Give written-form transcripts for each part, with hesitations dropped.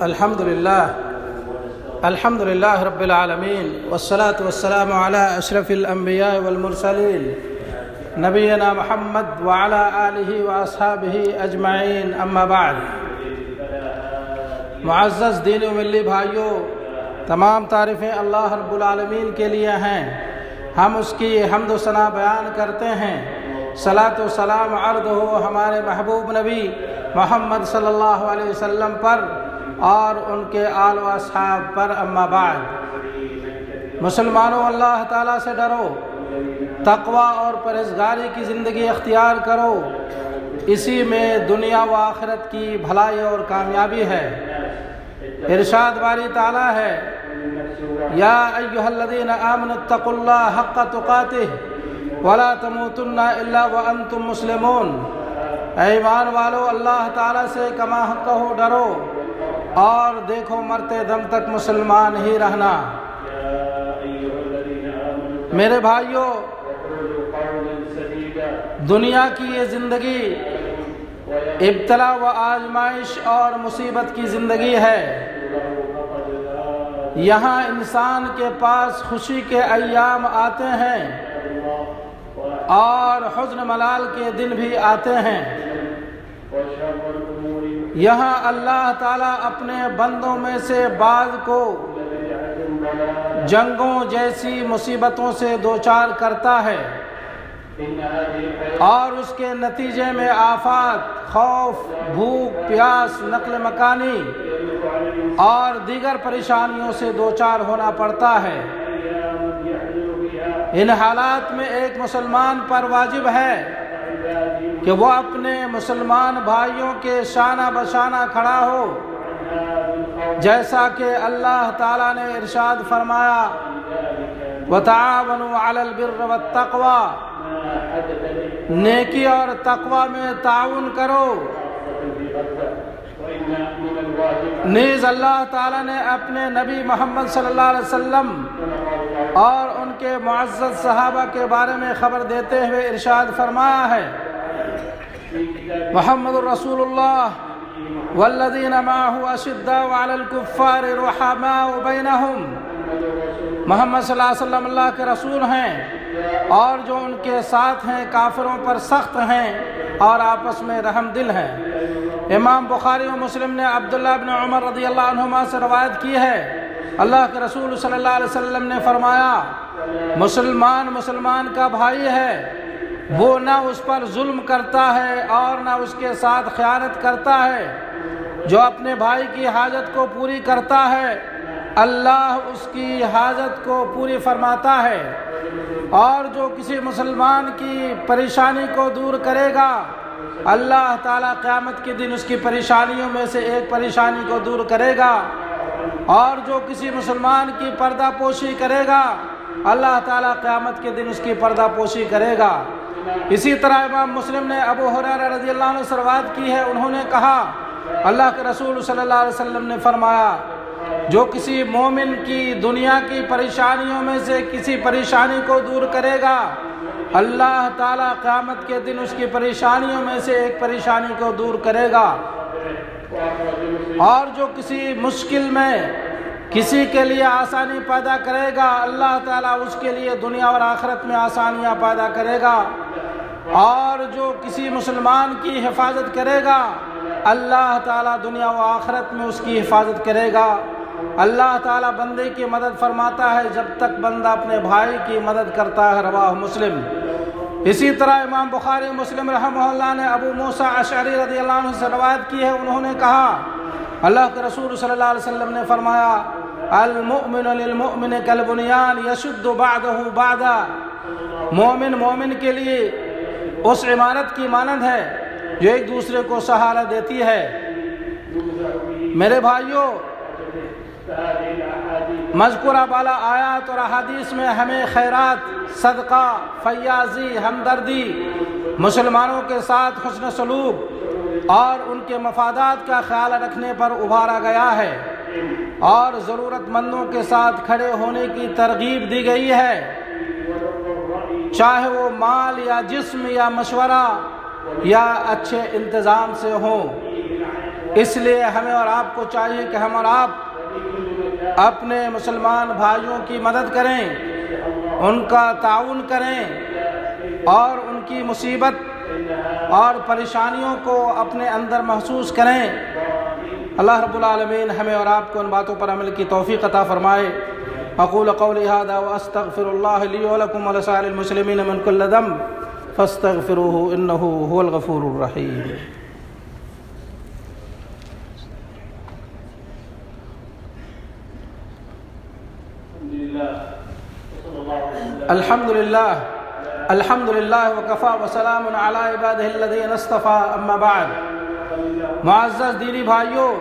الحمد لله رب العالمين والصلاة والسلام على أشرف الأنبياء والمرسلين نبينا محمد وعلى آله وأصحابه أجمعين اما بعد۔ معزز دینی و ملی بھائیوں، تمام تعریفیں اللہ رب العالمین کے لیے ہیں، ہم اس کی حمد و ثنا بیان کرتے ہیں۔ صلاۃ و سلام عرض ہو ہمارے محبوب نبی محمد صلی اللہ علیہ وسلم پر اور ان کے آل و اصحاب پر، اما بعد۔ مسلمانوں، اللہ تعالیٰ سے ڈرو، تقوی اور پرہیزگاری کی زندگی اختیار کرو، اسی میں دنیا و آخرت کی بھلائی اور کامیابی ہے۔ ارشاد باری تعالیٰ ہے، یا ایھا الذین آمنوا اتقوا اللہ حق تقاتہ ولا تموتن الا وانتم مسلمون۔ اے ایمان والو، اللہ تعالیٰ سے کما حق ہو ڈرو اور دیکھو مرتے دم تک مسلمان ہی رہنا۔ میرے بھائیوں، دنیا کی یہ زندگی ابتلا و آزمائش اور مصیبت کی زندگی ہے۔ یہاں انسان کے پاس خوشی کے ایام آتے ہیں اور حزن ملال کے دن بھی آتے ہیں۔ یہاں اللہ تعالیٰ اپنے بندوں میں سے بعض کو جنگوں جیسی مصیبتوں سے دوچار کرتا ہے اور اس کے نتیجے میں آفات، خوف، بھوک، پیاس، نقل مکانی اور دیگر پریشانیوں سے دوچار ہونا پڑتا ہے۔ ان حالات میں ایک مسلمان پر واجب ہے کہ وہ اپنے مسلمان بھائیوں کے شانہ بشانہ کھڑا ہو، جیسا کہ اللہ تعالیٰ نے ارشاد فرمایا، وَتَعَاوَنُوا عَلَى الْبِرِّ وَالتَّقْوَى، نیکی اور تقوی میں تعاون کرو۔ نیز اللہ تعالیٰ نے اپنے نبی محمد صلی اللہ علیہ وسلم اور ان کے معزز صحابہ کے بارے میں خبر دیتے ہوئے ارشاد فرمایا ہے، محمد الرسول اللہ والذین معہ اشداء علی الکفار رحماء بینہم۔ محمد صلی اللہ علیہ وسلم اللہ کے رسول ہیں اور جو ان کے ساتھ ہیں کافروں پر سخت ہیں اور آپس میں رحم دل ہیں۔ امام بخاری و مسلم نے عبداللہ بن عمر رضی اللہ عنہما سے روایت کی ہے، اللہ کے رسول صلی اللہ علیہ وسلم نے فرمایا، مسلمان کا بھائی ہے، وہ نہ اس پر ظلم کرتا ہے اور نہ اس کے ساتھ خیانت کرتا ہے۔ جو اپنے بھائی کی حاجت کو پوری کرتا ہے، اللہ اس کی حاجت کو پوری فرماتا ہے، اور جو کسی مسلمان کی پریشانی کو دور کرے گا، اللہ تعالیٰ قیامت کے دن اس کی پریشانیوں میں سے ایک پریشانی کو دور کرے گا، اور جو کسی مسلمان کی پردہ پوشی کرے گا، اللہ تعالیٰ قیامت کے دن اس کی پردہ پوشی کرے گا۔ اسی طرح امام مسلم نے ابو ہریرہ رضی اللہ عنہ سے روایت کی ہے، انہوں نے کہا، اللہ کے رسول صلی اللہ علیہ وسلم نے فرمایا، جو کسی مومن کی دنیا کی پریشانیوں میں سے کسی پریشانی کو دور کرے گا، اللہ تعالیٰ قیامت کے دن اس کی پریشانیوں میں سے ایک پریشانی کو دور کرے گا، اور جو کسی مشکل میں کسی کے لیے آسانی پیدا کرے گا، اللہ تعالیٰ اس کے لیے دنیا اور آخرت میں آسانیاں پیدا کرے گا، اور جو کسی مسلمان کی حفاظت کرے گا، اللہ تعالیٰ دنیا و آخرت میں اس کی حفاظت کرے گا۔ اللہ تعالیٰ بندے کی مدد فرماتا ہے جب تک بندہ اپنے بھائی کی مدد کرتا ہے، رواہ مسلم۔ اسی طرح امام بخاری مسلم رحمہ اللہ نے ابو موسیٰ اشعری رضی اللہ عنہ سے روایت کی ہے، انہوں نے کہا، اللہ کے رسول صلی اللہ علیہ وسلم نے فرمایا، المؤمن للمؤمن کالبنیان یشد بعضہ بعضا، مومن کے لیے اس عمارت کی مانند ہے جو ایک دوسرے کو سہارا دیتی ہے۔ میرے بھائیوں، مذکورہ بالا آیات اور احادیث میں ہمیں خیرات، صدقہ، فیاضی، ہمدردی، مسلمانوں کے ساتھ حسن سلوک اور ان کے مفادات کا خیال رکھنے پر ابھارا گیا ہے، اور ضرورت مندوں کے ساتھ کھڑے ہونے کی ترغیب دی گئی ہے، چاہے وہ مال یا جسم یا مشورہ یا اچھے انتظام سے ہوں۔ اس لیے ہمیں اور آپ کو چاہیے کہ ہم اور آپ اپنے مسلمان بھائیوں کی مدد کریں، ان کا تعاون کریں اور ان کی مصیبت اور پریشانیوں کو اپنے اندر محسوس کریں۔ اللہ رب العالمین ہمیں اور آپ کو ان باتوں پر عمل کی توفیق عطا فرمائے۔ اقول قولی ھذا واستغفر اللہ لی ولکم ولسائر المسلمین من کل ذنب فاستغفروہ انہ ھو الغفور الرحیم۔ الحمد للہ وکفی وسلام علی عبادہ الذین اصطفی، اما بعد۔ معزز دینی بھائیوں،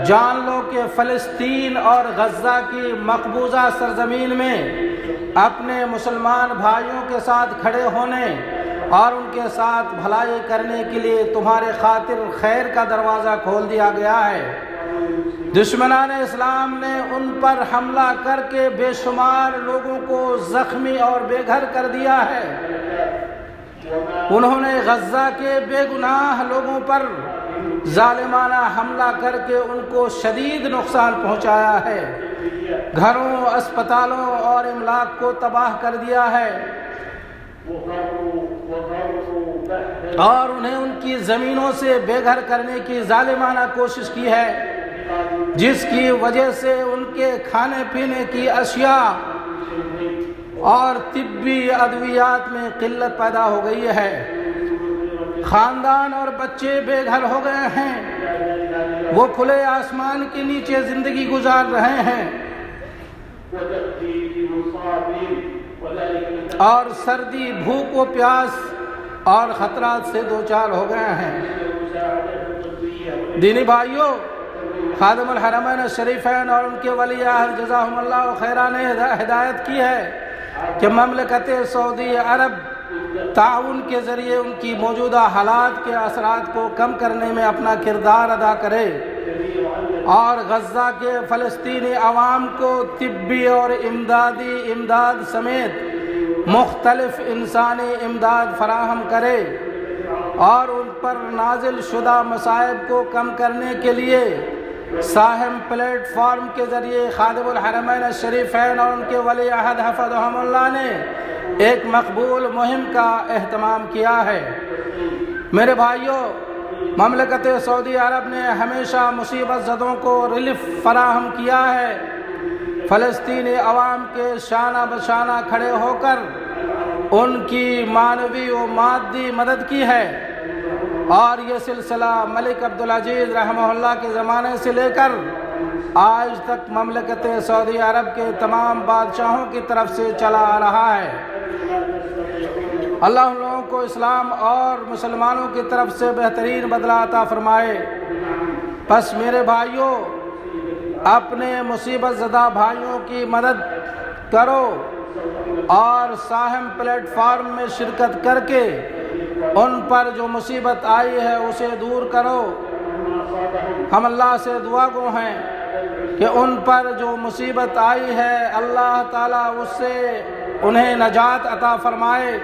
جان لو کہ فلسطین اور غزہ کی مقبوضہ سرزمین میں اپنے مسلمان بھائیوں کے ساتھ کھڑے ہونے اور ان کے ساتھ بھلائی کرنے کے لیے تمہارے خاطر خیر کا دروازہ کھول دیا گیا ہے۔ دشمنان اسلام نے ان پر حملہ کر کے بے شمار لوگوں کو زخمی اور بے گھر کر دیا ہے۔ انہوں نے غزہ کے بے گناہ لوگوں پر ظالمانہ حملہ کر کے ان کو شدید نقصان پہنچایا ہے، گھروں، اسپتالوں اور املاک کو تباہ کر دیا ہے، اور انہیں ان کی زمینوں سے بے گھر کرنے کی ظالمانہ کوشش کی ہے، جس کی وجہ سے ان کے کھانے پینے کی اشیاء اور طبی ادویات میں قلت پیدا ہو گئی ہے۔ خاندان اور بچے بے گھر ہو گئے ہیں، وہ کھلے آسمان کے نیچے زندگی گزار رہے ہیں اور سردی، بھوک و پیاس اور خطرات سے دوچار ہو گئے ہیں۔ دینی بھائیوں، خادم الحرمین الشریفین اور ان کے ولی عہد جزاہم اللہ خیرہ نے ہدایت کی ہے کہ مملکت سعودی عرب تعاون کے ذریعے ان کی موجودہ حالات کے اثرات کو کم کرنے میں اپنا کردار ادا کرے اور غزہ کے فلسطینی عوام کو طبی اور امدادی امداد سمیت مختلف انسانی امداد فراہم کرے اور ان پر نازل شدہ مصائب کو کم کرنے کے لیے ساہم پلیٹ فارم کے ذریعے خادم الحرمین الشریفین اور ان کے ولی عہد حفظہم اللہ نے ایک مقبول مہم کا اہتمام کیا ہے۔ میرے بھائیوں، مملکت سعودی عرب نے ہمیشہ مصیبت زدوں کو ریلیف فراہم کیا ہے، فلسطینی عوام کے شانہ بشانہ کھڑے ہو کر ان کی معنوی و مادی مدد کی ہے، اور یہ سلسلہ ملک عبدالعزیز رحمہ اللہ کے زمانے سے لے کر آج تک مملکت سعودی عرب کے تمام بادشاہوں کی طرف سے چلا آ رہا ہے۔ اللہ ہم لوگوں کو اسلام اور مسلمانوں کی طرف سے بہترین بدلہ عطا فرمائے۔ پس میرے بھائیوں، اپنے مصیبت زدہ بھائیوں کی مدد کرو اور ساہم پلیٹ فارم میں شرکت کر کے ان پر جو مصیبت آئی ہے اسے دور کرو۔ ہم اللہ سے دعا گو ہیں کہ ان پر جو مصیبت آئی ہے اللہ تعالیٰ اس سے انہیں نجات عطا فرمائے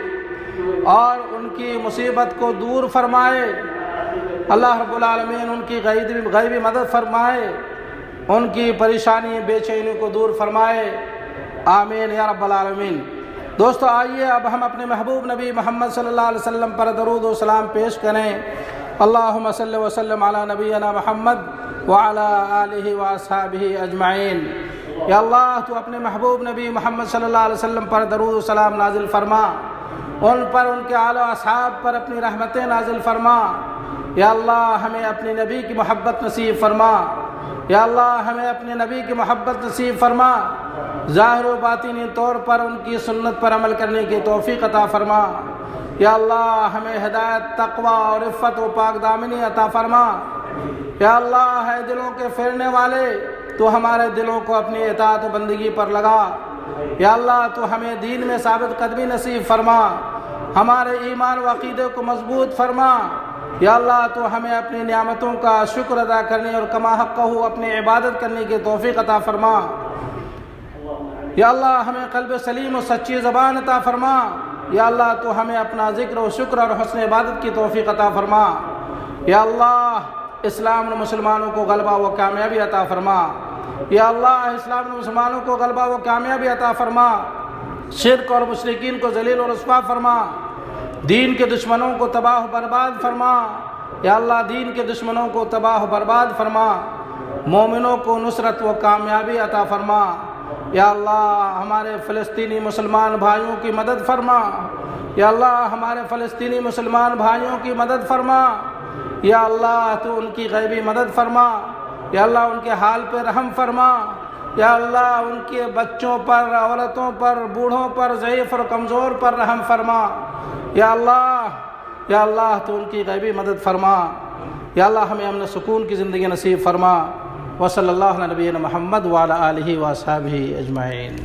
اور ان کی مصیبت کو دور فرمائے۔ اللہ رب العالمین ان کی غیبی مدد فرمائے، ان کی پریشانی بے چینی کو دور فرمائے، آمین یا رب العالمین۔ دوستو، آئیے اب ہم اپنے محبوب نبی محمد صلی اللہ علیہ وسلم پر درود و سلام پیش کریں۔ اللہم صلی وسلم علی نبینا محمد وعلی آلہ واصحابہ اجمعین۔ یا اللہ، تو اپنے محبوب نبی محمد صلی اللہ علیہ وسلم پر درود و سلام نازل فرما، ان پر، ان کے آل و اصحاب پر اپنی رحمتیں نازل فرما۔ یا اللہ، ہمیں اپنے نبی کی محبت نصیب فرما۔ یا اللہ، ہمیں اپنے نبی کی محبت نصیب فرما، ظاہر و باطنی طور پر ان کی سنت پر عمل کرنے کی توفیق عطا فرما۔ یا اللہ، ہمیں ہدایت، تقوی اور عفت و پاک دامنی عطا فرما۔ یا اللہ، ہے دلوں کے پھیرنے والے، تو ہمارے دلوں کو اپنی اطاعت و بندگی پر لگا۔ یا اللہ، تو ہمیں دین میں ثابت قدمی نصیب فرما، ہمارے ایمان و عقیدے کو مضبوط فرما۔ یا اللہ، تو ہمیں اپنی نعمتوں کا شکر ادا کرنے اور کما حقہ اپنی عبادت کرنے کی توفیق عطا فرما۔ یا اللہ، ہمیں قلب سلیم و سچی زبان عطا فرما۔ یا اللہ، تو ہمیں اپنا ذکر و شکر اور حسن عبادت کی توفیق عطا فرما۔ یا اللہ، اسلام اور مسلمانوں کو غلبہ و کامیابی عطا فرما۔ یا اللہ اسلام اور مسلمانوں کو غلبہ و کامیابی عطا فرما، شرک اور مشرکین کو ذلیل و رسوا فرما، دین کے دشمنوں کو تباہ و برباد فرما۔ یا اللہ دین کے دشمنوں کو تباہ و برباد فرما، مومنوں کو نصرت و کامیابی عطا فرما۔ یا اللہ ہمارے فلسطینی مسلمان بھائیوں کی مدد فرما۔ یا اللہ ہمارے فلسطینی مسلمان بھائیوں کی مدد فرما۔ یا اللہ تو ان کی غیبی مدد فرما۔ یا اللہ ان کے حال پہ رحم فرما۔ یا اللہ ان کے بچوں پر، عورتوں پر، بوڑھوں پر، ضعیف اور کمزور پر رحم فرما۔ یا اللہ تو ان کی غیبی مدد فرما۔ یا اللہ ہمیں امن سکون کی زندگی نصیب فرما۔ وصلی اللہ علی نبینا محمد وعلی آلہ واصحابہ اجمعین۔